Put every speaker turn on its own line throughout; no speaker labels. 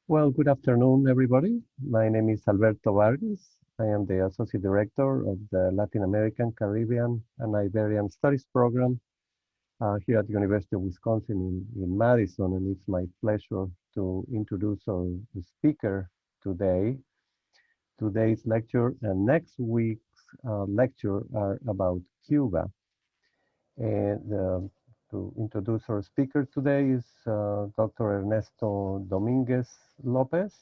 Well, good afternoon, everybody. My name is Alberto Vargas. I am the Associate Director of the Latin American, Caribbean, and Iberian Studies Program here at the University of Wisconsin in Madison, and it's my pleasure to introduce our speaker today. Today's lecture and next week's lecture are about Cuba. And to introduce our speaker today is Dr. Ernesto Dominguez Lopez.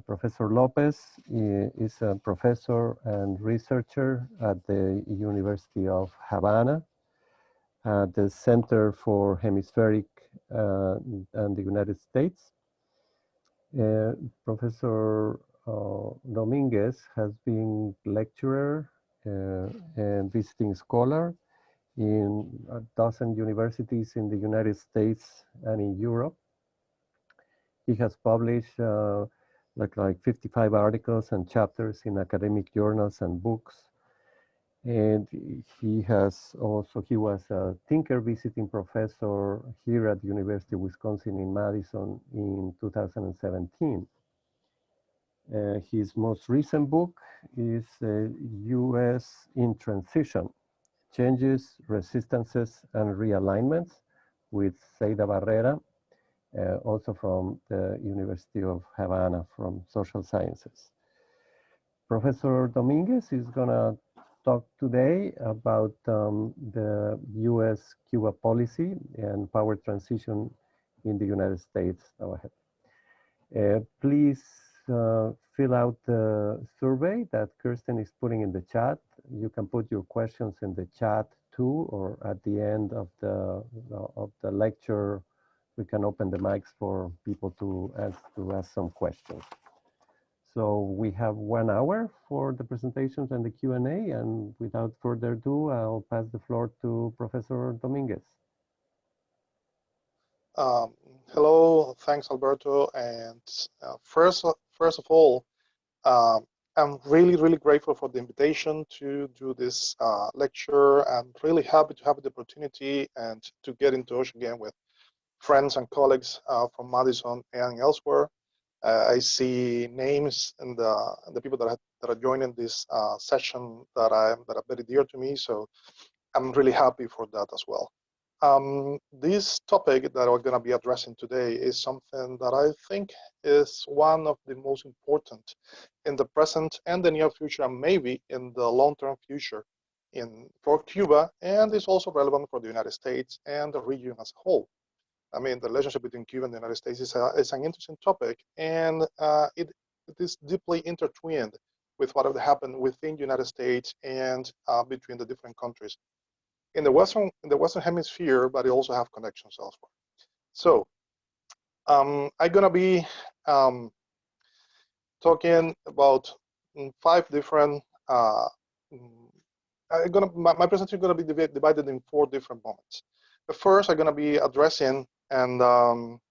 Professor Lopez is a professor and researcher at the University of Havana at the Center for Hemispheric and the United States. Professor Dominguez has been lecturer and visiting scholar in a dozen universities in the United States and in Europe. He has published like 55 articles and chapters in academic journals and books. And he was a Tinker visiting professor here at the University of Wisconsin in Madison in 2017. His most recent book is US in Transition, Changes, Resistances, and Realignments with Zeida Barrera, also from the University of Havana from Social Sciences. Professor Dominguez is gonna talk today about the US-Cuba policy and power transition in the United States. Go ahead. Please fill out the survey that Kirsten is putting in the chat. You can put your questions in the chat too, or at the end of the lecture, we can open the mics for people to ask some questions. So we have 1 hour for the presentations and the Q&A, and without further ado, I'll pass the floor to Professor Dominguez.
Hello, thanks Alberto, and first of all, I'm really grateful for the invitation to do this lecture. I'm really happy to have the opportunity and to get in touch again with friends and colleagues from Madison and elsewhere. I see names and the people that are joining this session that are very dear to me, so I'm really happy for that as well. This topic that we're going to be addressing today is something that I think is one of the most important in the present and the near future, and maybe in the long-term future for Cuba, and is also relevant for the United States and the region as a whole. I mean, the relationship between Cuba and the United States is an interesting topic, and it is deeply intertwined with whatever happened within the United States and between the different countries in the Western Hemisphere, but it also have connections elsewhere. So I'm gonna be talking about 5 different. My presentation is gonna be divided in 4 different moments. The first, I'm gonna be addressing, and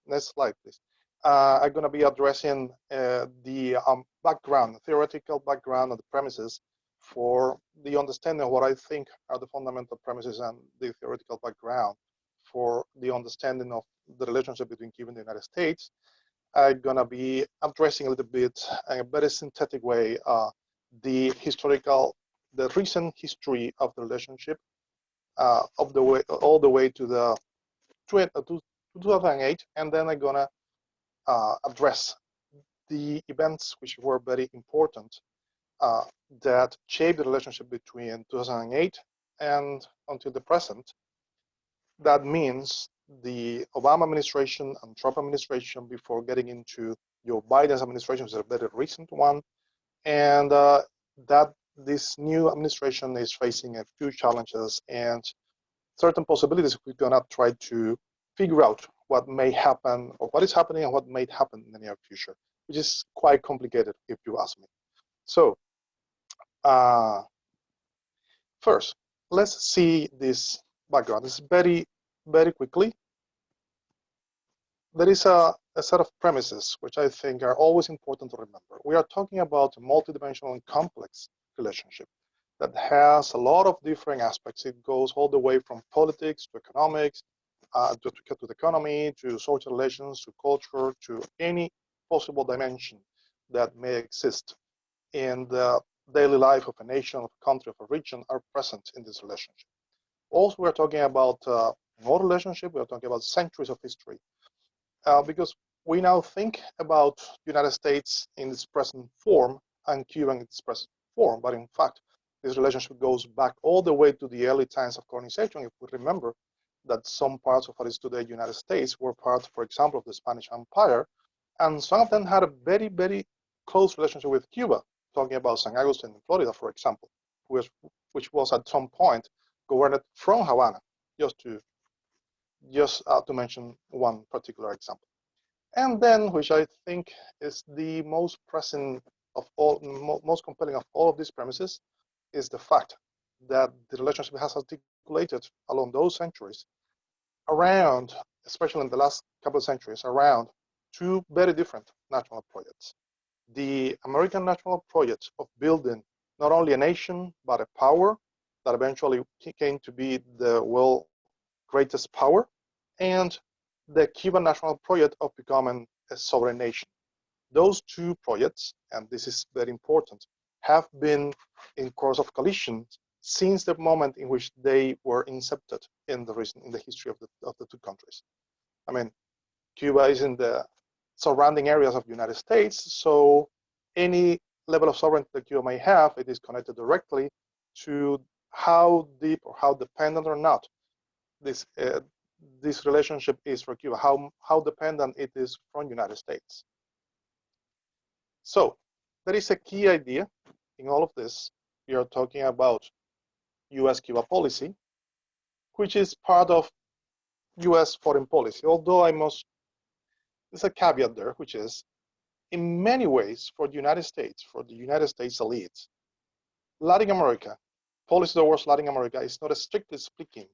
next slide, please. I'm gonna be addressing the background, theoretical background of the premises for the understanding of what I think are the fundamental premises and the theoretical background for the understanding of the relationship between Cuba and the United States. I'm gonna be addressing a little bit in a very synthetic way the recent history of the relationship all the way to the 2008, and then I'm gonna address the events which were very important that shaped the relationship between 2008 and until the present. That means the Obama administration and Trump administration before getting into Joe Biden's administration, which is a very recent one, and that this new administration is facing a few challenges and certain possibilities. We're gonna try to figure out what may happen or what is happening and what may happen in the near future, which is quite complicated if you ask me. So first, let's see this background. This is very quickly. There is a set of premises which I think are always important to remember. We are talking about a multidimensional and complex relationship that has a lot of different aspects. It goes all the way from politics to economics, to the economy, to social relations, to culture, to any possible dimension that may exist in the daily life of a nation, of a country, of a region are present in this relationship. Also, we're talking about no relationship, we're talking about centuries of history. Because we now think about the United States in its present form and Cuba in its present form, but in fact, this relationship goes back all the way to the early times of colonization. If we remember that some parts of what is today the United States were part, for example, of the Spanish Empire, and some of them had a very, very close relationship with Cuba, talking about St. Augustine in Florida, for example, which was at some point governed from Havana, just to mention one particular example. And then, which I think is the most present of all, most compelling of all of these premises, is the fact that the relationship has articulated along those centuries around, especially in the last couple of centuries, around two very different national projects. The American national project of building not only a nation, but a power that eventually came to be the world's greatest power, and the Cuban national project of becoming a sovereign nation. Those two projects, and this is very important, have been in course of collision since the moment in which they were incepted in the history of the two countries. I mean, Cuba is in the surrounding areas of the United States, so any level of sovereignty that Cuba may have, it is connected directly to how deep or how dependent or not this relationship is for Cuba, how dependent it is from the United States. So there is a key idea in all of this. We are talking about US-Cuba policy, which is part of US foreign policy, although there's a caveat there, which is, in many ways, for the United States elite, Latin America, policy towards Latin America is not, strictly speaking,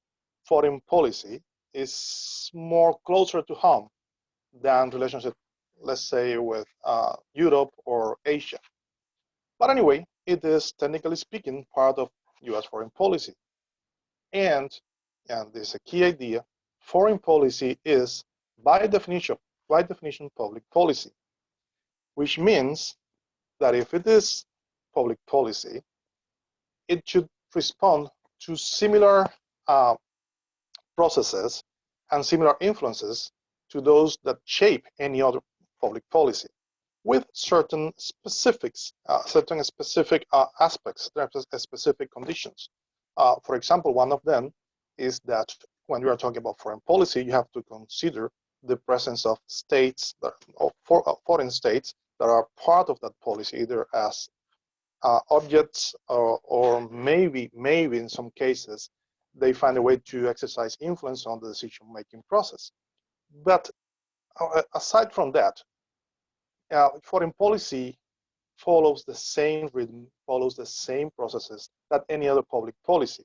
foreign policy. Is more closer to home than relationship, let's say, with Europe or Asia. But anyway, it is, technically speaking, part of US foreign policy. And this is a key idea, foreign policy is, by definition, public policy, which means that if it is public policy, it should respond to similar processes and similar influences to those that shape any other public policy, with certain specifics, certain specific aspects, specific conditions. For example, one of them is that when you are talking about foreign policy, you have to consider the presence of states, foreign states that are part of that policy, either as objects or maybe in some cases, they find a way to exercise influence on the decision-making process. But aside from that, foreign policy follows the same rhythm, follows the same processes that any other public policy,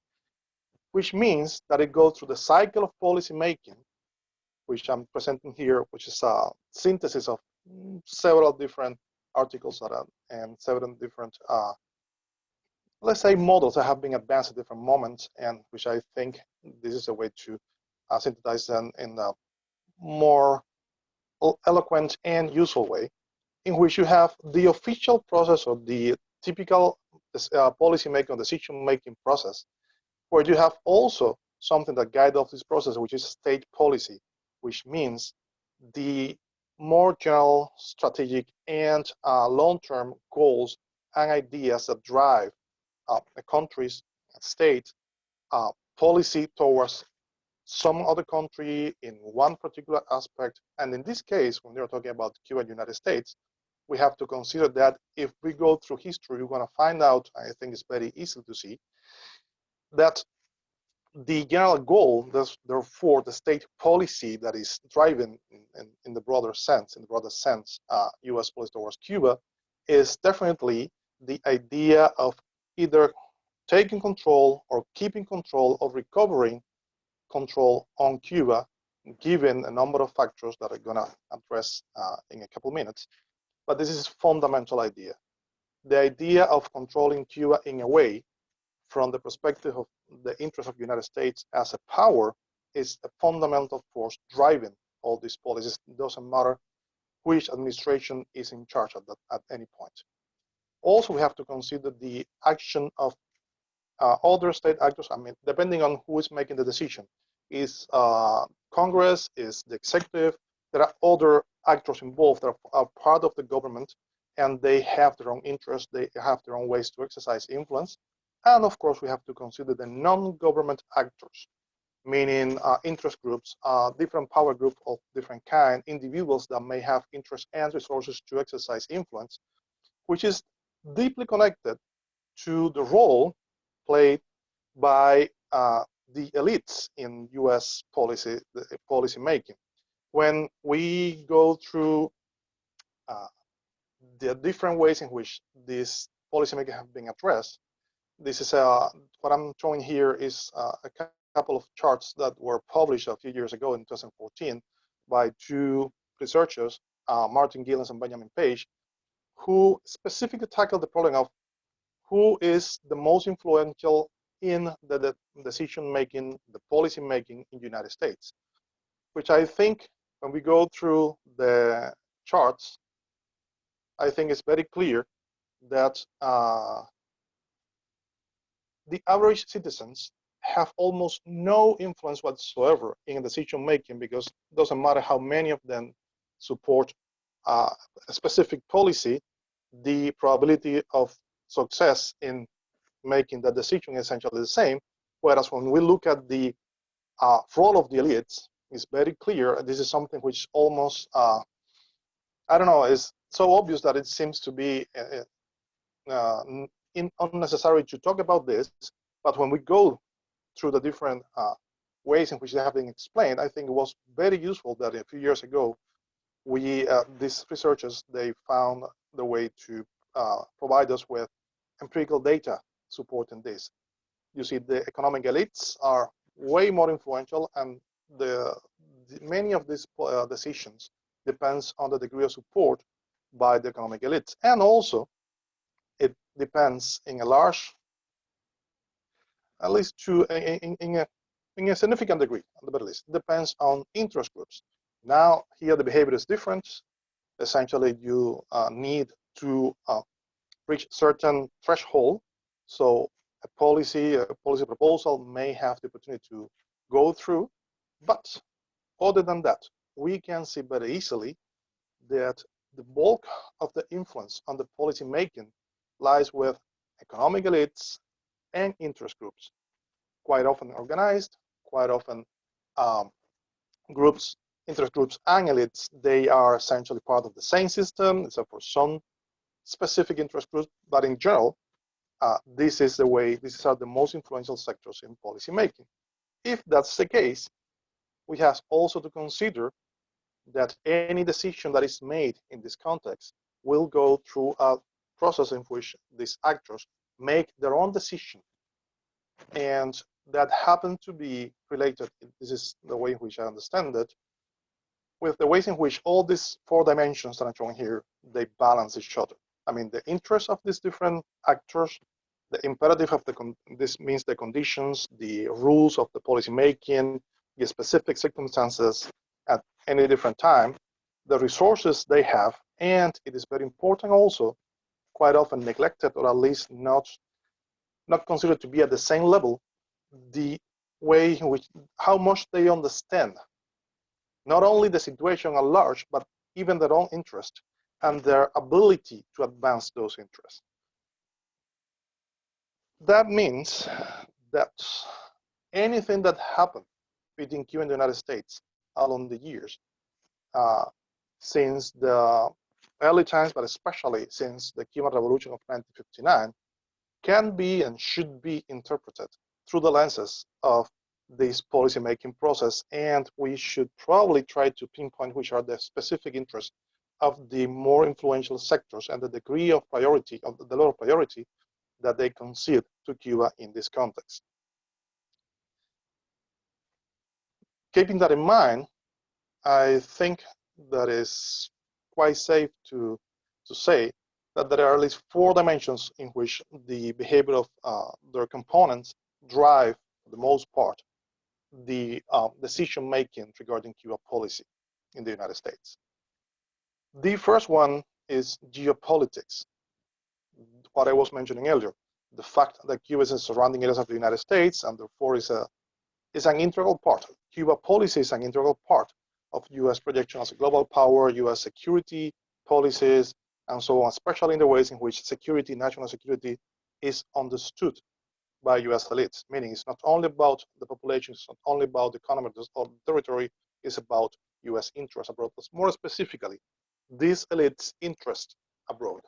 which means that it goes through the cycle of policy making, which I'm presenting here, which is a synthesis of several different articles and several different let's say models that have been advanced at different moments, and which I think this is a way to synthesize them in a more eloquent and useful way, in which you have the official process or the typical policy-making or decision-making process, where you have also something that guides off this process, which is state policy, which means the more general, strategic, and long-term goals and ideas that drive a country's state policy towards some other country in one particular aspect. And in this case, when we're talking about Cuba and United States, we have to consider that if we go through history, we're going to find out, I think it's very easy to see, that the general goal, therefore, the state policy that is driving in the broader sense, US policy towards Cuba, is definitely the idea of either taking control or keeping control or recovering control on Cuba, given a number of factors that I'm going to address in a couple minutes. But this is a fundamental idea. The idea of controlling Cuba in a way, from the perspective of the interest of the United States as a power, is a fundamental force driving all these policies. It doesn't matter which administration is in charge at any point. Also, we have to consider the action of other state actors. I mean, depending on who is making the decision, is Congress, is the executive. There are other actors involved that are part of the government, and they have their own interests. They have their own ways to exercise influence. And of course, we have to consider the non-government actors, meaning interest groups, different power groups of different kind, individuals that may have interest and resources to exercise influence, which is deeply connected to the role played by the elites in US policy making. When we go through the different ways in which this policymaking have been addressed, this is what I'm showing here is a couple of charts that were published a few years ago in 2014 by two researchers, Martin Gillens and Benjamin Page, who specifically tackled the problem of who is the most influential in the decision making, the policy making in the United States, which I think when we go through the charts, I think it's very clear that the average citizens have almost no influence whatsoever in decision making, because it doesn't matter how many of them support a specific policy, the probability of success in making the decision is essentially the same. Whereas when we look at the role of the elites, it's very clear. This is something which almost, I don't know, is so obvious that it seems to be unnecessary to talk about this. But when we go through the different ways in which they have been explained, I think it was very useful that a few years ago, these researchers, they found the way to provide us with empirical data supporting this. You see, the economic elites are way more influential, and many of these decisions depends on the degree of support by the economic elites. And also, it depends in a large, at least in a significant degree, at the very least, depends on interest groups. Now, here the behavior is different. Essentially, you need to reach certain threshold. So a policy proposal may have the opportunity to go through. But other than that, we can see very easily that the bulk of the influence on the policy making lies with economic elites and interest groups, quite often organized, quite often interest groups and elites, they are essentially part of the same system, except for some specific interest groups. But in general, these are the most influential sectors in policy making. If that's the case, we have also to consider that any decision that is made in this context will go through a process in which these actors make their own decision, and that happen to be related, this is the way in which I understand it, with the ways in which all these four dimensions that I'm showing here, they balance each other. I mean, the interests of these different actors, the imperative of this means the conditions, the rules of the policy making, the specific circumstances at any different time, the resources they have, and it is very important also, quite often neglected, or at least not considered to be at the same level, the way in which, how much they understand not only the situation at large, but even their own interest and their ability to advance those interests. That means that anything that happened between Cuba and the United States along the years, since the early times, but especially since the Cuban Revolution of 1959, can be and should be interpreted through the lenses of this policy-making process, and we should probably try to pinpoint which are the specific interests of the more influential sectors and the degree of priority, of the level of priority that they concede to Cuba in this context. Keeping that in mind, I think that is quite safe to say that there are at least four dimensions in which the behavior of their components drive, for the most part, the decision making regarding Cuba policy in the United States. The first one is geopolitics, what I was mentioning earlier. The fact that Cuba is in surrounding areas of the United States and therefore is an integral part. Cuba policy is an integral part of US projection as a global power, US security policies, and so on, especially in the ways in which security, national security, is understood by US elites, meaning it's not only about the population, it's not only about the economy or the territory, it's about US interests abroad. But more specifically, these elites' interest abroad.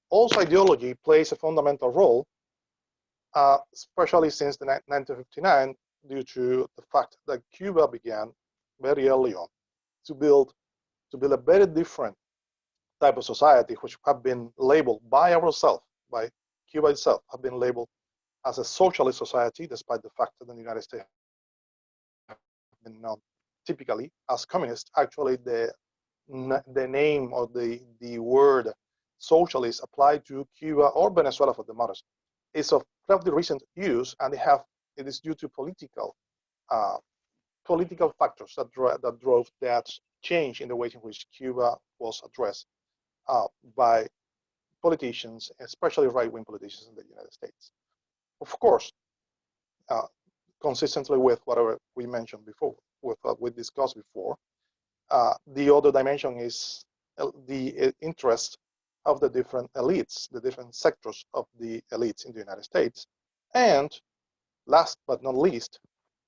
Also, ideology plays a fundamental role, especially since 1959, due to the fact that Cuba began very early on to build a very different type of society, which have been labeled by ourselves, by Cuba itself, have been labeled as a socialist society, despite the fact that the United States have been known typically as communist. Actually, the name or the word socialist applied to Cuba or Venezuela, for the matter, is of relatively recent use, and it is due to political factors that drove that change in the way in which Cuba was addressed by politicians, especially right-wing politicians in the United States. Of course, consistently with whatever we mentioned before, with what we discussed before, the other dimension is the interest of the different elites, the different sectors of the elites in the United States, and last but not least,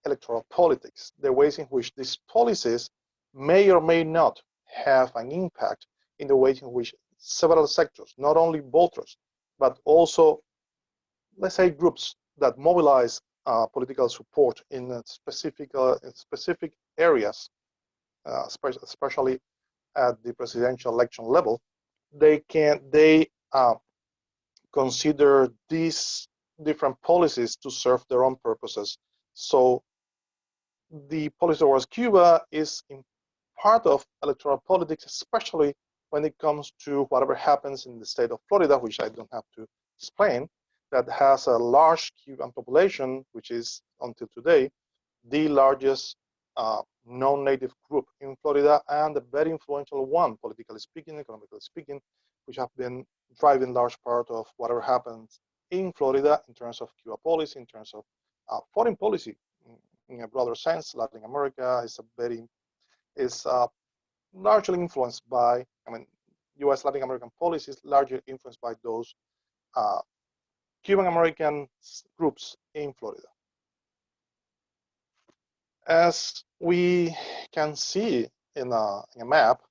electoral politics, the ways in which these policies may or may not have an impact in the ways in which several sectors, not only voters, but also, let's say, groups that mobilize political support in specific areas, especially at the presidential election level, they consider these different policies to serve their own purposes. So the policy towards Cuba is in part of electoral politics, especially when it comes to whatever happens in the state of Florida, which I don't have to explain, that has a large Cuban population, which is, until today, the largest non-native group in Florida, and a very influential one, politically speaking, economically speaking, which have been driving large part of whatever happens in Florida in terms of Cuba policy, in terms of foreign policy. In a broader sense, Latin America is largely influenced by, U.S. Latin American policies largely influenced by those Cuban American groups in Florida. As we can see in a map,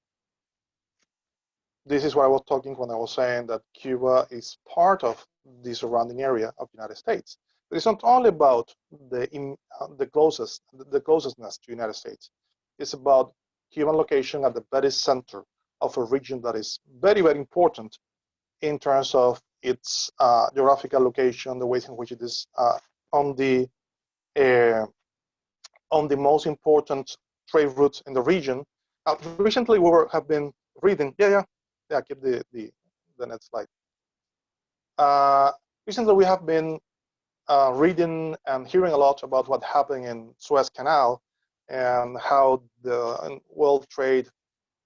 this is what I was talking when I was saying that Cuba is part of the surrounding area of the United States. But it's not only about the closeness to the United States. It's about Cuban location at the very center of a region that is very, very important in terms of its geographical location, the ways in which it is on the most important trade routes in the region. Recently, we have been reading. Keep the next slide. Recently, we have been reading and hearing a lot about what happened in Suez Canal and how the world trade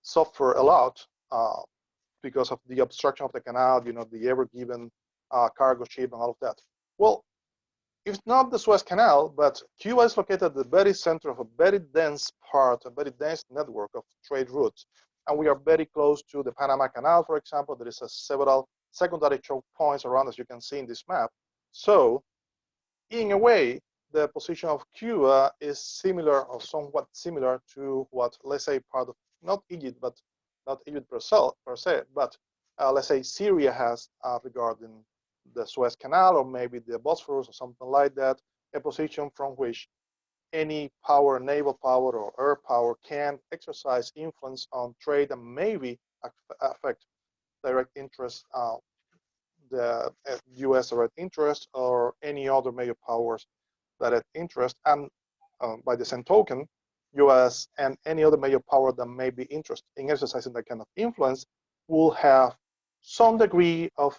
suffered a lot because of the obstruction of the canal, the Ever Given cargo ship and all of that. Well, it's not the Suez Canal, but Cuba is located at the very center of a very dense part, a very dense network of trade routes. And we are very close to the Panama Canal, for example. There is several secondary choke points around, as you can see in this map. So, in a way, the position of Cuba is similar or somewhat similar to what, let's say, part of, not Egypt per se, but let's say Syria has regarding the Suez Canal, or maybe the Bosphorus or something like that, a position from which any power, naval power or air power, can exercise influence on trade and maybe affect direct interest, the US direct interest, or any other major powers direct interest. And by the same token, US and any other major power that may be interested in exercising that kind of influence will have some degree of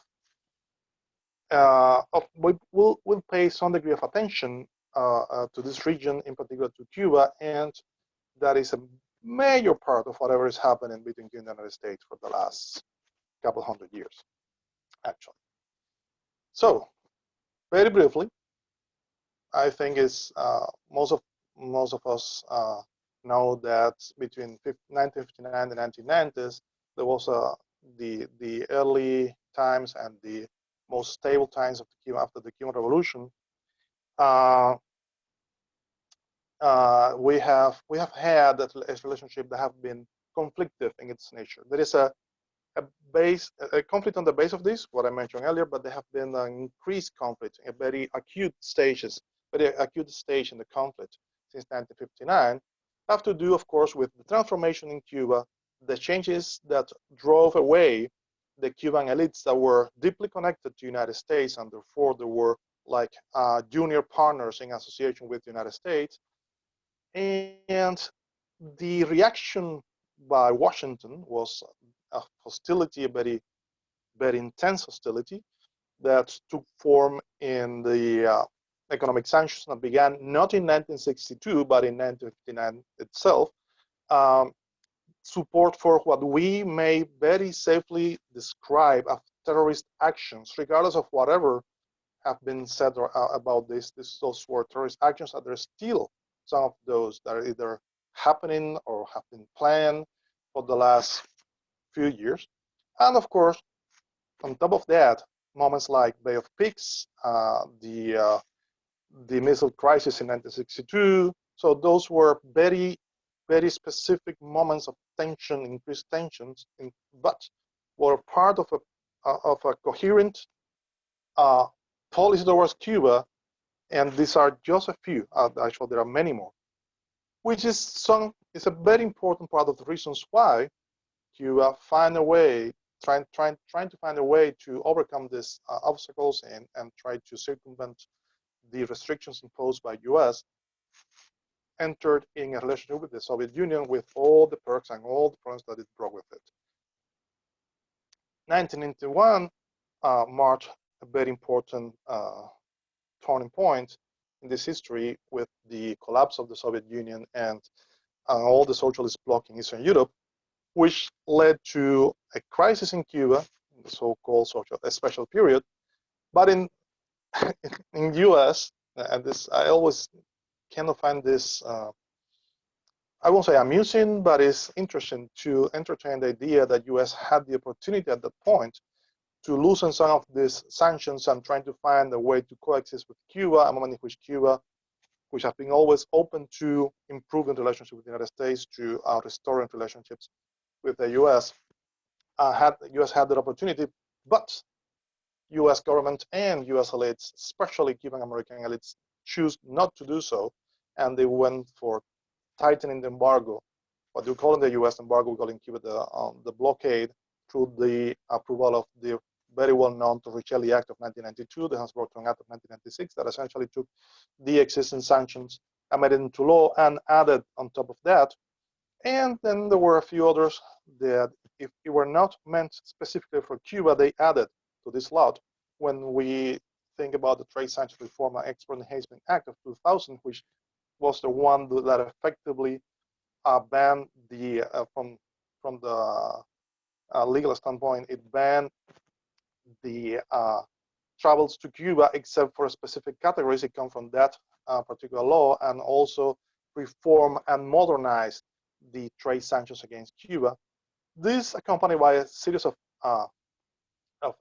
will pay some degree of attention to this region, in particular to Cuba, and that is a major part of whatever is happening between Cuba and the United States for the last couple hundred years, actually. So, very briefly, I think it's most of us know that between 1959 and the 1990s, there was the early times and the most stable times of the Cuba after the Cuban Revolution. We have had a relationship that have been conflictive in its nature. There is a conflict on the base of this, what I mentioned earlier, but there have been an increased conflict, a very acute stage in the conflict since 1959, have to do, of course, with the transformation in Cuba, the changes that drove away the Cuban elites that were deeply connected to the United States, and therefore they were like junior partners in association with the United States. And the reaction by Washington was a hostility, a very, very intense hostility that took form in the economic sanctions that began not in 1962, but in 1959 itself. Support for what we may very safely describe as terrorist actions, regardless of whatever have been said about those were terrorist actions, and there's still some of those that are either happening or have been planned for the last few years. And of course, on top of that, moments like Bay of Pigs, the missile crisis in 1962. So those were very, very specific moments of tension, increased tensions, but were part of a coherent policy towards Cuba. And these are just a few. Actually, there are many more, which is a very important part of the reasons why Cuba trying to find a way to overcome these obstacles and try to circumvent the restrictions imposed by US, entered in a relationship with the Soviet Union with all the perks and all the problems that it brought with it. 1991 marked a very important turning point in this history with the collapse of the Soviet Union and all the socialist bloc in Eastern Europe, which led to a crisis in Cuba, the so-called special period. But in US, and this I always kind of find this, I won't say amusing, but it's interesting to entertain the idea that US had the opportunity at that point to loosen some of these sanctions and trying to find a way to coexist with Cuba, a moment in which Cuba, which has been always open to improving the relationship with the United States, to restoring relationships with the US, US had that opportunity, but US government and US elites, especially Cuban American elites, choose not to do so, and they went for tightening the embargo. What you call in the US embargo, we call in Cuba the blockade, through the approval of the very well-known Torricelli Act of 1992, the Hans-Borton Act of 1996, that essentially took the existing sanctions and made it into law and added on top of that. And then there were a few others that, if it were not meant specifically for Cuba, they added to this lot. When we think about the Trade Sanctions Reform and Export Enhancement Act of 2000, which was the one that effectively banned the, from the legal standpoint, it banned the travels to Cuba except for specific categories. It comes from that particular law, and also reform and modernize the trade sanctions against Cuba. This accompanied by a series of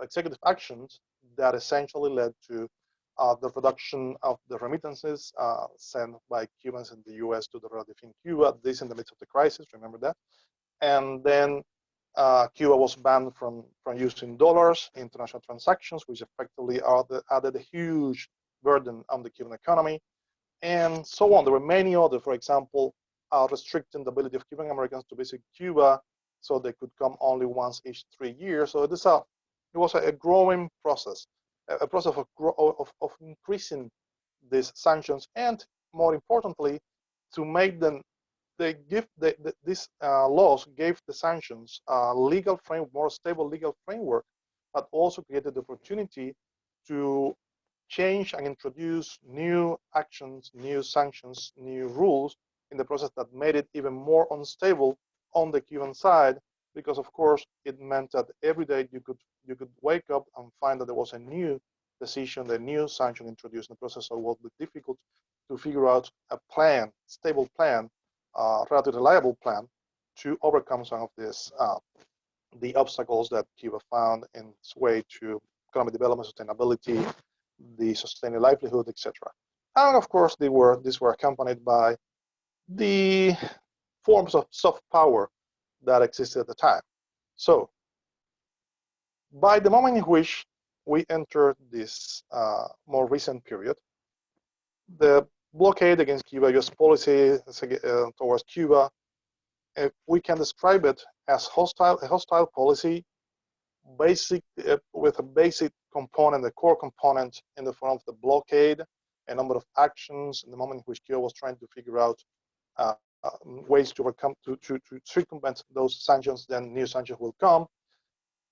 executive actions that essentially led to the reduction of the remittances sent by Cubans in the US to the relative in Cuba, this in the midst of the crisis, remember that. And then Cuba was banned from using dollars in international transactions, which effectively added a huge burden on the Cuban economy, and so on. There were many other, for example, restricting the ability of Cuban Americans to visit Cuba, so they could come only once each 3 years. So it was a growing process, a process of increasing these sanctions, and more importantly, to make them, these laws gave the sanctions legal framework, more stable legal framework, but also created the opportunity to change and introduce new actions, new sanctions, new rules in the process that made it even more unstable on the Cuban side, because of course it meant that every day you could wake up and find that there was a new decision, a new sanction introduced in the process. So it would be difficult to figure out a plan, stable plan, relatively reliable plan to overcome some of this, the obstacles that Cuba found in its way to economic development, sustainability, the sustainable livelihood, etc. And of course, these were accompanied by the forms of soft power that existed at the time. So, by the moment in which we entered this more recent period, the blockade against Cuba, US policy towards Cuba, we can describe it as a hostile policy, with a basic component, the core component in the form of the blockade, a number of actions in the moment in which Cuba was trying to figure out ways to overcome, to circumvent those sanctions. Then new sanctions will come.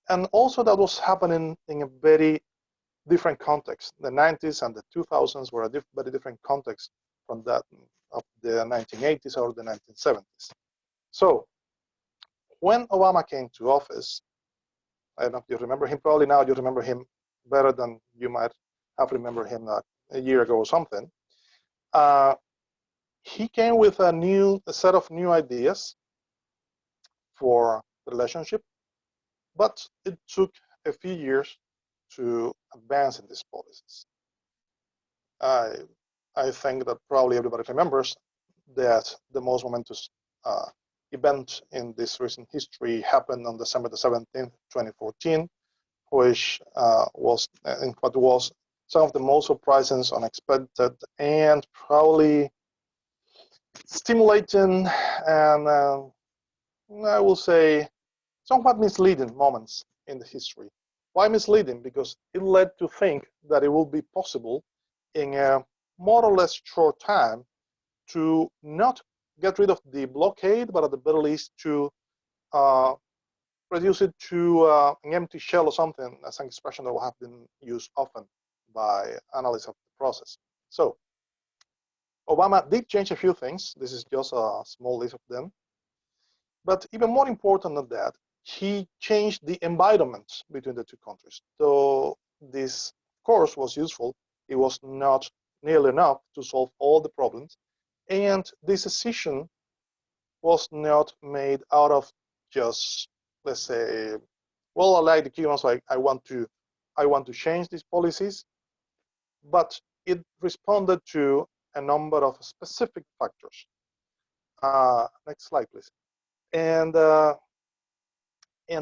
And also that was happening in a very different context. The 90s and the 2000s were a very different context from that of the 1980s or the 1970s. So when Obama came to office, I don't know if you remember him, probably now you remember him better than you might have remembered him a year ago or something. He came with a set of new ideas for the relationship, but it took a few years to advance in these policies. I think that probably everybody remembers that the most momentous event in this recent history happened on December the 17th, 2014, which was some of the most surprising, unexpected, and probably stimulating, and I will say somewhat misleading moments in the history. Why misleading? Because it led to think that it will be possible in a more or less short time to not get rid of the blockade, but at the very least to reduce it to an empty shell or something, as an expression that will have been used often by analysts of the process. So Obama did change a few things. This is just a small list of them. But even more important than that, he changed the environment between the two countries. So this course was useful. It was not nearly enough to solve all the problems. And this decision was not made out of just, let's say, well, I like the Cubans, so I want to change these policies, but it responded to a number of specific factors. Next slide, please. And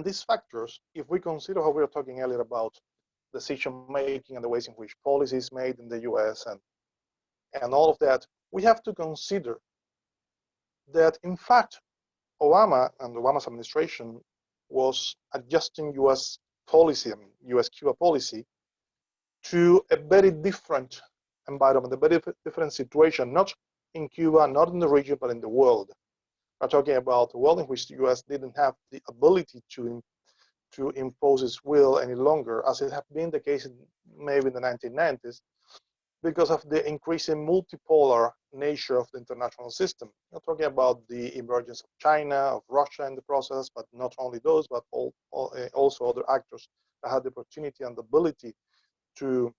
these factors, if we consider how we were talking earlier about decision making and the ways in which policies made in the US and all of that, we have to consider that in fact Obama and Obama's administration was adjusting US policy, US-Cuba policy, to a very different environment, a very different situation, not in Cuba, not in the region, but in the world. We're talking about a world in which the US didn't have the ability to impose its will any longer, as it had been the case maybe in the 1990s, because of the increasing multipolar nature of the international system. We're talking about the emergence of China, of Russia in the process, but not only those, but also other actors that had the opportunity and the ability to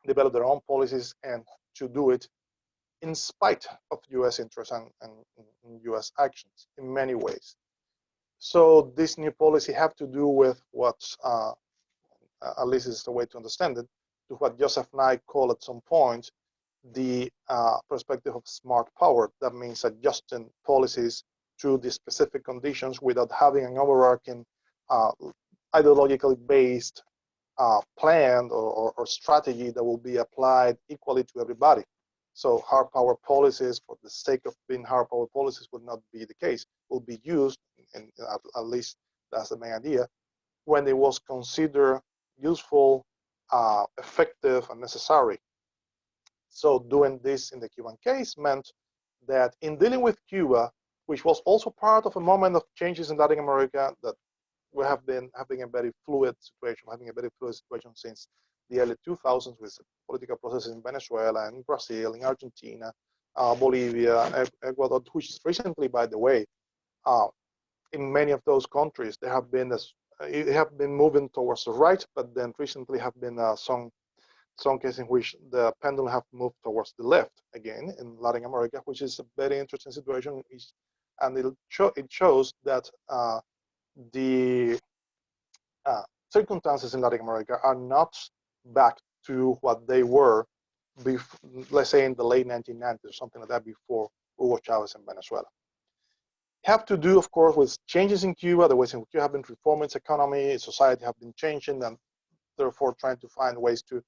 develop their own policies and to do it in spite of US interests and US actions in many ways. So this new policy have to do with what, at least is the way to understand it, to what Joseph Nye called at some point the perspective of smart power. That means adjusting policies to the specific conditions without having an overarching ideologically based plan or strategy that will be applied equally to everybody. So hard power policies, for the sake of being hard power policies, would not be the case. Will be used, and at least that's the main idea, when it was considered useful, effective, and necessary. So doing this in the Cuban case meant that in dealing with Cuba, which was also part of a moment of changes in Latin America, that we have been having a very fluid situation, since the early 2000s, with political processes in Venezuela and Brazil, in Argentina, Bolivia, Ecuador, which recently, by the way, in many of those countries, they have been moving towards the right, but then recently have been some cases in which the pendulum have moved towards the left again in Latin America, which is a very interesting situation, and it shows that the circumstances in Latin America are not back to what they were, let's say in the late 1990s or something like that, before Hugo Chavez in Venezuela. Have to do, of course, with changes in Cuba, the ways in which Cuba have been reforming its economy, its society have been changing, and therefore trying to find ways to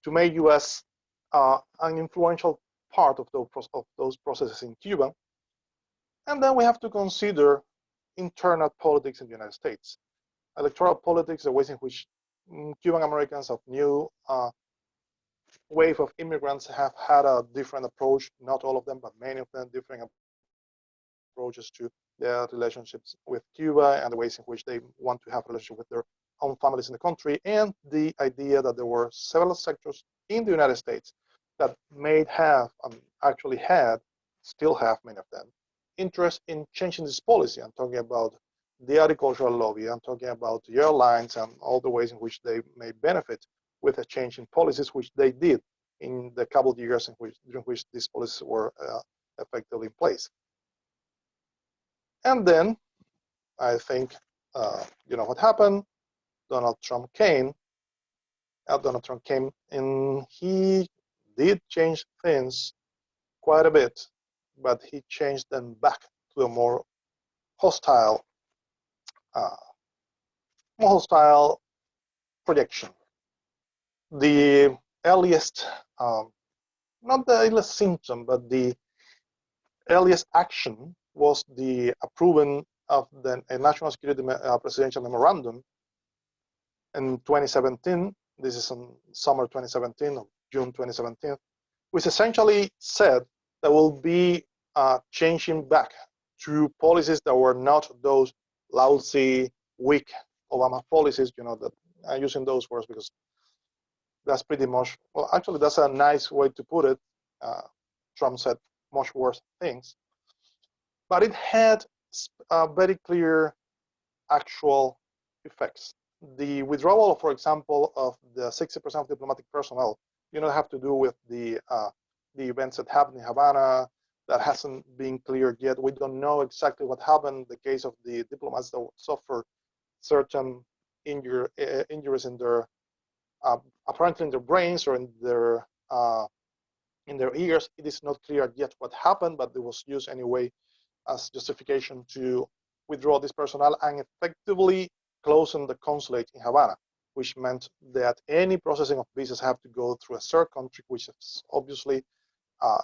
make U.S. An influential part of those processes in Cuba. And then we have to consider internal politics in the United States. Electoral politics, the ways in which Cuban Americans of new wave of immigrants have had a different approach, not all of them, but many of them, different approaches to their relationships with Cuba and the ways in which they want to have a relationship with their own families in the country, and the idea that there were several sectors in the United States that may have, and actually had, still have many of them, interest in changing this policy. I'm talking about the agricultural lobby, I'm talking about the airlines and all the ways in which they may benefit with a change in policies, which they did in the couple of years during which these policies were effectively in place. And then, I think, you know what happened. Donald Trump came, and he did change things quite a bit, but he changed them back to a more hostile projection. The earliest, not the earliest symptom, but the earliest action was the approving of the National Security Presidential Memorandum in 2017. This is in summer 2017, or June 2017, which essentially said that we'll be changing back to policies that were not those lousy, weak Obama policies. You know, that I'm using those words because that's pretty much, well, actually, that's a nice way to put it. Trump said much worse things, but it had very clear actual effects. The withdrawal, for example, of the 60% of diplomatic personnel, you know, have to do with the events that happened in Havana. That hasn't been cleared yet. We don't know exactly what happened in the case of the diplomats that suffered certain injuries in their, apparently in their brains or in their ears. It is not clear yet what happened, but it was used anyway as justification to withdraw this personnel and effectively closing the consulate in Havana, which meant that any processing of visas have to go through a third country, which is obviously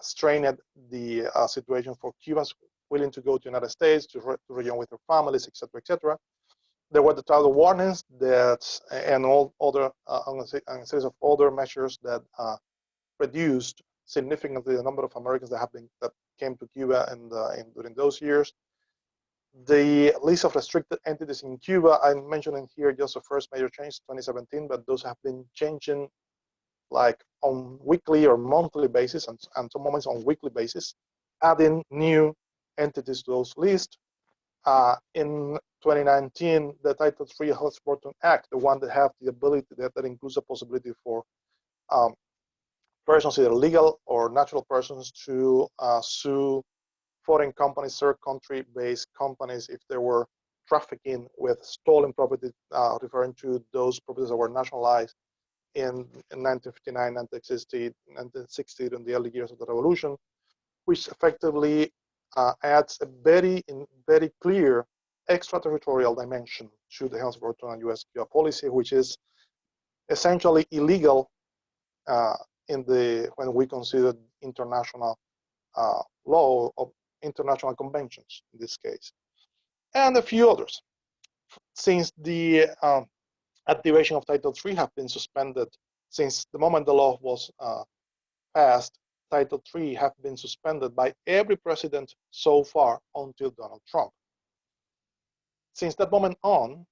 strained the situation for Cubans willing to go to the United States to rejoin with their families, etc., etc. There were the travel warnings that, and all other, a series of other measures that reduced significantly the number of Americans that came to Cuba during those years. The list of restricted entities in Cuba, I'm mentioning here just the first major change, 2017, but those have been changing like on weekly or monthly basis, and some moments on weekly basis, adding new entities to those lists. In 2019, the Title III Hart-Burton Act, the one that have the ability, that includes the possibility for persons, either legal or natural persons, to sue foreign companies, third country-based companies, if they were trafficking with stolen property, referring to those properties that were nationalized in 1959, 1960, in the early years of the revolution, which effectively adds a very clear extraterritorial dimension to the Helms-Burton and US-Cuba policy, which is essentially illegal when we consider international law of international conventions in this case, and a few others. Since the activation of Title III have been suspended, since the moment the law was passed, Title III have been suspended by every president so far until Donald Trump. Since that moment on,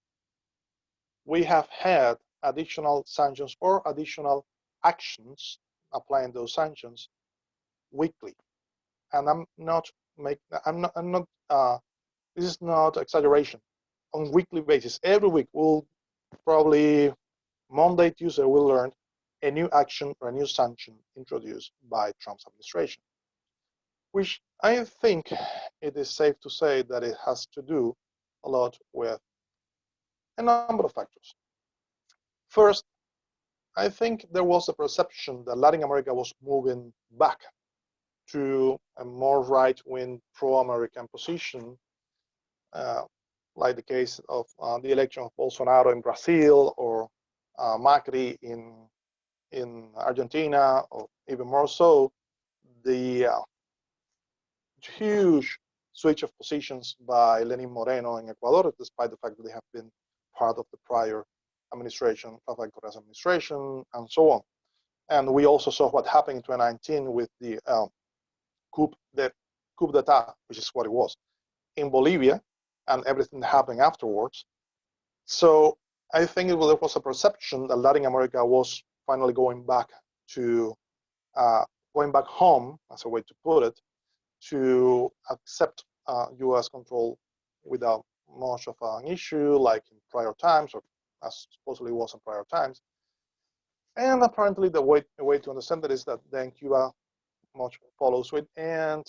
we have had additional sanctions or additional actions applying those sanctions weekly, and this is not exaggeration. On weekly basis, every week, we'll probably Monday, Tuesday, we'll learn a new action or a new sanction introduced by Trump's administration, which I think it is safe to say that it has to do a lot with a number of factors. First, I think there was a perception that Latin America was moving back to a more right-wing pro-American position, like the case of the election of Bolsonaro in Brazil, or Macri in Argentina, or even more so, the huge switch of positions by Lenin Moreno in Ecuador, despite the fact that they have been part of the prior administration, Rafael Correa's administration, and so on. And we also saw what happened in 2019 with the coup d'etat, which is what it was, in Bolivia, and everything happening afterwards. So I think there was a perception that Latin America was finally going back home, as a way to put it, to accept U.S. control without much of an issue, like in prior times, or as supposedly was in prior times. And apparently the way to understand that is that then Cuba much follows with, and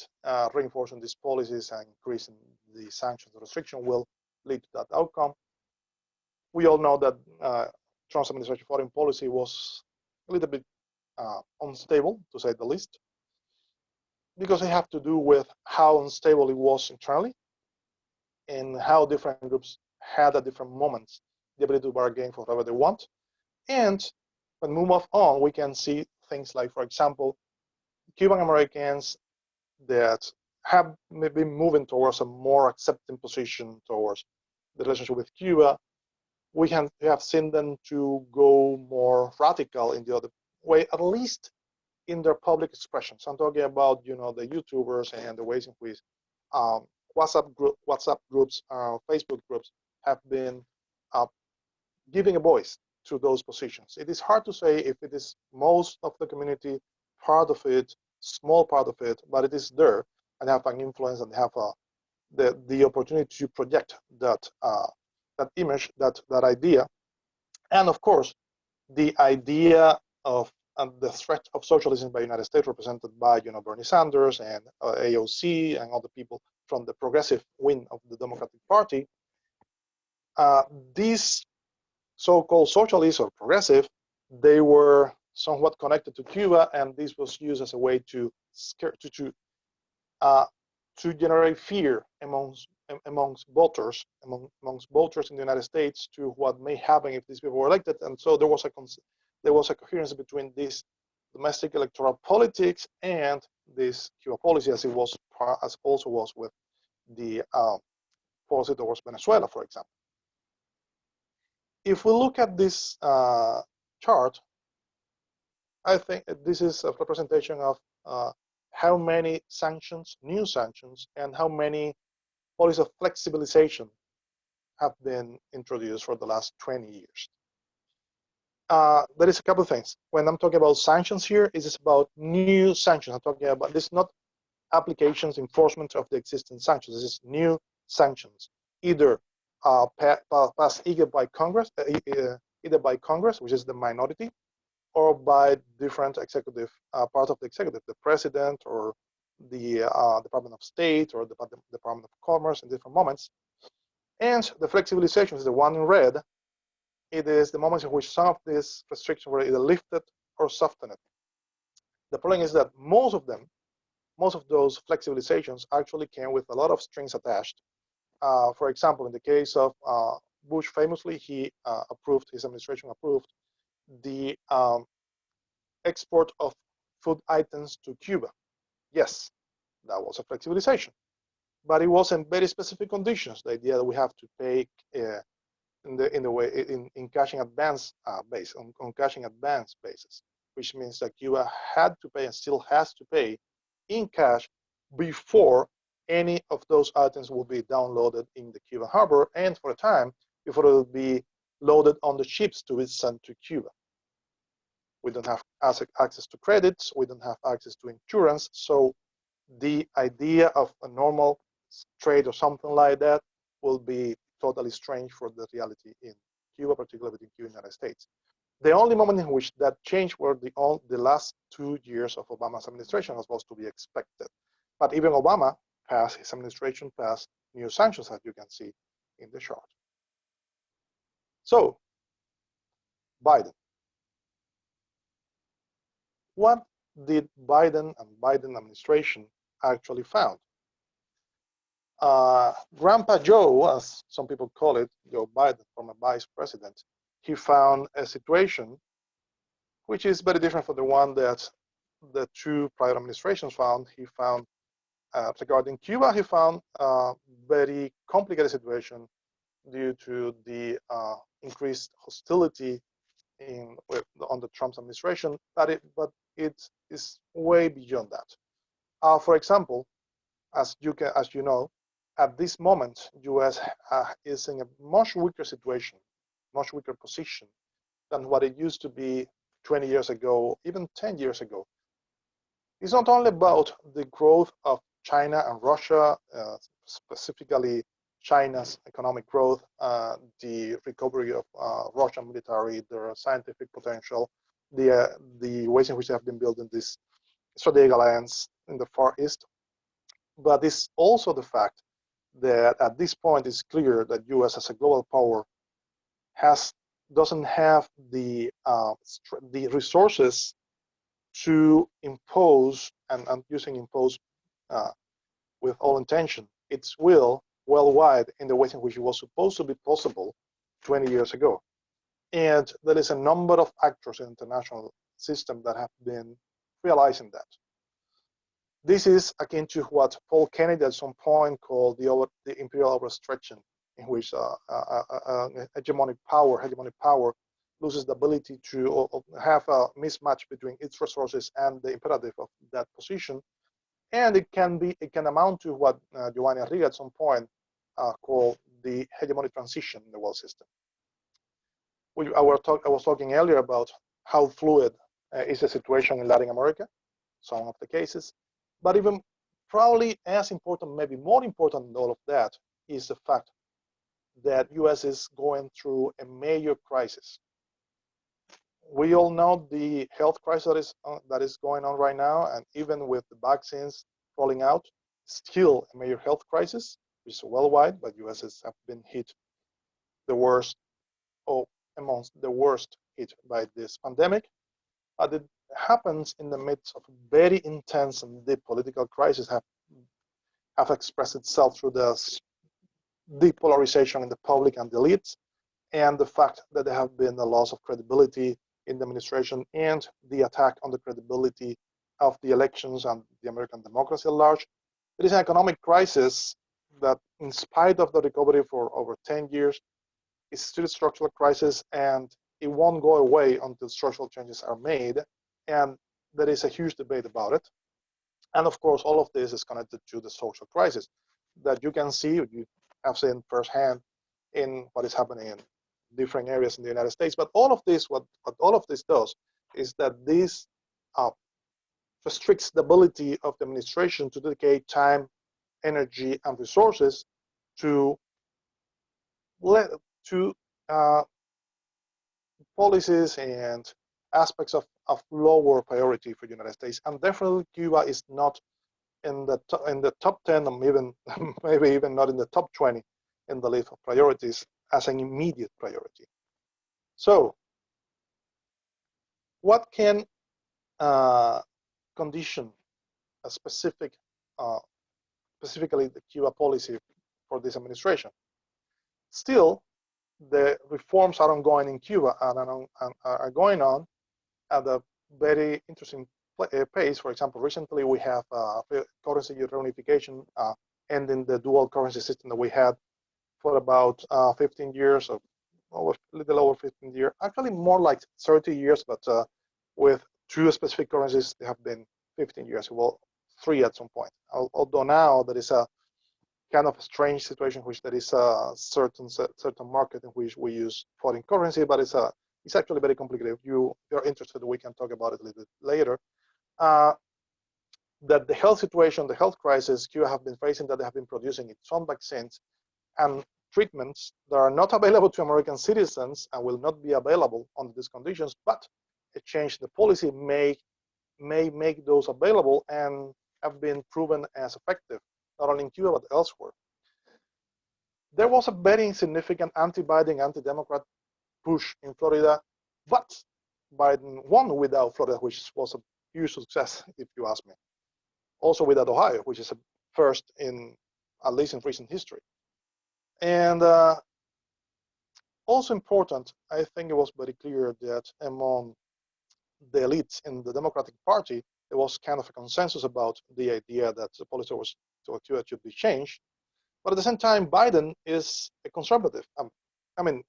reinforcing these policies and increasing the sanctions restriction will lead to that outcome. We all know that Trump's administration foreign policy was a little bit unstable, to say the least, because it had to do with how unstable it was internally and how different groups had at different moments the ability to bargain for whatever they want. And when we move on, we can see things like, for example, Cuban Americans that have been moving towards a more accepting position towards the relationship with Cuba. We have seen them to go more radical in the other way, at least in their public expressions. I'm talking about, the YouTubers and the ways in which WhatsApp groups, Facebook groups have been giving a voice to those positions. It is hard to say if it is most of the community, part of it, small part of it, but it is there and have an influence and have the opportunity to project that image, that idea. And of course, the idea of the threat of socialism by the United States, represented by Bernie Sanders and AOC and other people from the progressive wing of the Democratic Party. These so-called socialists or progressive, they were somewhat connected to Cuba, and this was used as a way to generate fear amongst voters in the United States to what may happen if these people were elected. And so there was a coherence between this domestic electoral politics and this Cuba policy, as also was with the policy towards Venezuela, for example. If we look at this chart, I think this is a representation of how many sanctions, new sanctions, and how many policies of flexibilization have been introduced for the last 20 years. There is a couple of things. When I'm talking about sanctions here, it is about new sanctions. I'm talking about this, not applications, enforcement of the existing sanctions. This is new sanctions, either passed either by Congress, which is the minority, or by different executive part of the executive, the president or the Department of State or the Department of Commerce in different moments. And the flexibilization is the one in red. It is the moments in which some of these restrictions were either lifted or softened. The problem is that most of those flexibilizations actually came with a lot of strings attached. For example, in the case of Bush, famously, his administration approved the export of food items to Cuba. Yes, that was a flexibilization, but it was in very specific conditions. The idea that we have to pay in cash in advance on cash in advance basis, which means that Cuba had to pay and still has to pay in cash before any of those items will be downloaded in the Cuban harbor, and for a time before it will be loaded on the ships to be sent to Cuba. We don't have access to credits. We don't have access to insurance. So the idea of a normal trade or something like that will be totally strange for the reality in Cuba, particularly between Cuba and the United States. The only moment in which that changed were the last 2 years of Obama's administration, as was to be expected. But even Obama his administration passed new sanctions, as you can see in the chart. So, Biden. What did Biden and Biden administration actually found? Grandpa Joe, as some people call it, Joe Biden, former vice president, he found a situation which is very different from the one that the two prior administrations found. He found, regarding Cuba, he found a very complicated situation due to the increased hostility under Trump's administration, but it is way beyond that. For example, as you know, at this moment, U.S. is in a much weaker situation, much weaker position than what it used to be 20 years ago, even 10 years ago. It's not only about the growth of China and Russia, specifically China's economic growth, the recovery of Russian military, their scientific potential, the ways in which they have been building this strategic alliance in the Far East, but it's also the fact that at this point it's clear that U.S. as a global power doesn't have the resources to impose, and I'm using impose with all intention, its will worldwide in the ways in which it was supposed to be possible 20 years ago. And there is a number of actors in the international system that have been realizing that. This is akin to what Paul Kennedy at some point called the imperial overstretching, in which hegemonic power loses the ability to have a mismatch between its resources and the imperative of that position, and it can amount to what Giovanni Arrighi at some point called the hegemonic transition in the world system. I was talking earlier about how fluid is the situation in Latin America, some of the cases, but even probably as important, maybe more important than all of that, is the fact that U.S. is going through a major crisis. We all know the health crisis that is going on right now, and even with the vaccines rolling out, still a major health crisis, which is worldwide, but U.S. has been hit the worst, or amongst the worst hit by this pandemic. But it happens in the midst of a very intense and deep political crisis have expressed itself through the depolarization in the public and the elites, and the fact that there have been a loss of credibility in the administration and the attack on the credibility of the elections and the American democracy at large. It is an economic crisis that, in spite of the recovery for over 10 years, is still a structural crisis, and it won't go away until structural changes are made, and there is a huge debate about it. And of course, all of this is connected to the social crisis that you can see, you have seen firsthand in what is happening in different areas in the United States. But all of this, what all of this does is that this restricts the ability of the administration to dedicate time, energy, and resources to policies and aspects of lower priority for the United States. And definitely Cuba is not in the top 10, or even maybe even not in the top 20 in the list of priorities as an immediate priority. So what can condition a specifically the Cuba policy for this administration? Still, the reforms are ongoing in Cuba and are going on at a very interesting pace. For example, recently we have currency reunification, ending the dual currency system that we had for about 15 years, or a little over 15 years, actually more like 30 years, but with two specific currencies, they have been 15 years, well, 3 at some point. Although now there is a kind of a strange situation in which there is a certain market in which we use foreign currency, but it's It's actually very complicated. If you're interested, we can talk about it a little bit later. That the health situation, the health crisis Cuba have been facing, that they have been producing its own vaccines and treatments that are not available to American citizens and will not be available under these conditions, but a change in the policy may make those available and have been proven as effective, not only in Cuba, but elsewhere. There was a very significant anti-Biden, anti-Democrat push in Florida, but Biden won without Florida, which was a huge success, if you ask me. Also without Ohio, which is a first in, at least in recent history. And also important, I think it was very clear that among the elites in the Democratic Party, there was kind of a consensus about the idea that the policy was to Cuba should be changed. But at the same time, Biden is a conservative. I mean,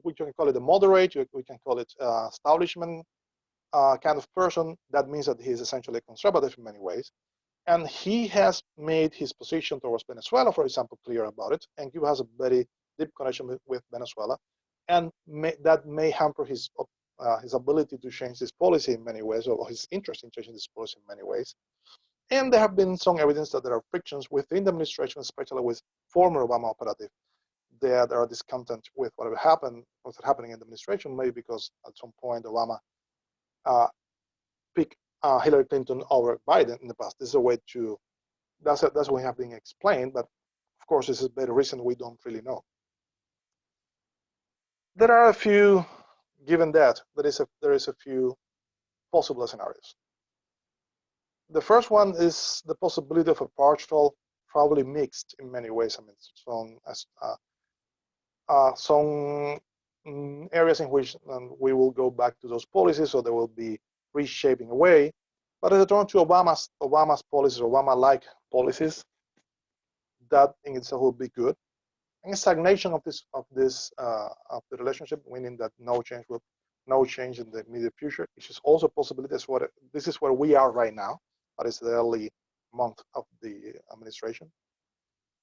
we can call it a moderate, we can call it establishment kind of person. That means that he is essentially conservative in many ways. And he has made his position towards Venezuela, for example, clear about it. And Cuba has a very deep connection with Venezuela. And that may hamper his ability to change this policy in many ways, or his interest in changing this policy in many ways. And there have been some evidence that there are frictions within the administration, especially with former Obama operative, that there are discontent with what's happening in the administration, maybe because at some point Obama picked Hillary Clinton over Biden in the past. This is a way to, that's what have been explained, but of course this is very recent, we don't really know. There are a few, given that, there is a few possible scenarios. The first one is the possibility of a partial, probably mixed in many ways. I mean, some areas in which we will go back to those policies, so there will be reshaping away. But in return to Obama's policies, Obama-like policies, that in itself will be good. And a stagnation of the relationship, meaning that no change in the immediate future, which is also a possibility. This is where we are right now. But it's the early month of the administration.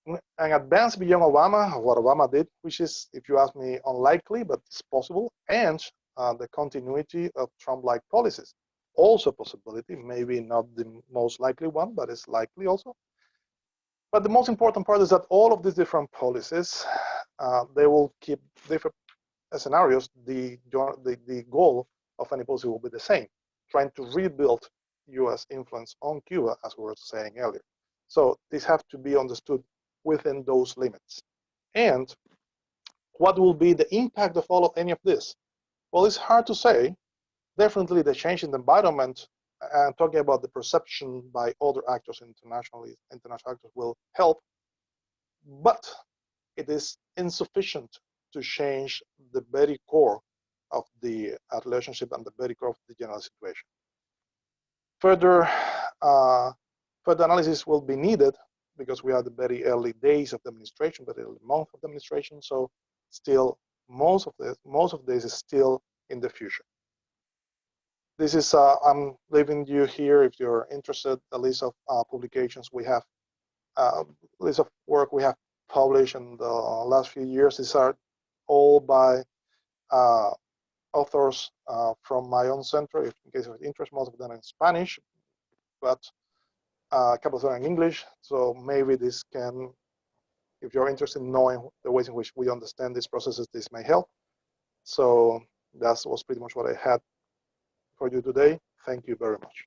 And advance beyond Obama, what Obama did, which is, if you ask me, unlikely, but it's possible, and the continuity of Trump-like policies. Also a possibility, maybe not the most likely one, but it's likely also. But the most important part is that all of these different policies, they will keep different scenarios. The goal of any policy will be the same, trying to rebuild US influence on Cuba, as we were saying earlier. So this have to be understood within those limits. And what will be the impact of any of this? Well, it's hard to say. Definitely the change in the environment and talking about the perception by other actors international actors will help, but it is insufficient to change the very core of the relationship and the very core of the general situation. Further analysis will be needed because we are the very early days of the administration, very early month of the administration. So still, most of this is still in the future. This is, I'm leaving you here if you're interested, a list of publications we have, list of work we have published in the last few years. These are all by authors from my own center, in case of interest, most of them in Spanish, but a couple of them in English. So maybe this can, if you're interested in knowing the ways in which we understand these processes, this may help. So that was pretty much what I had for you today. Thank you very much.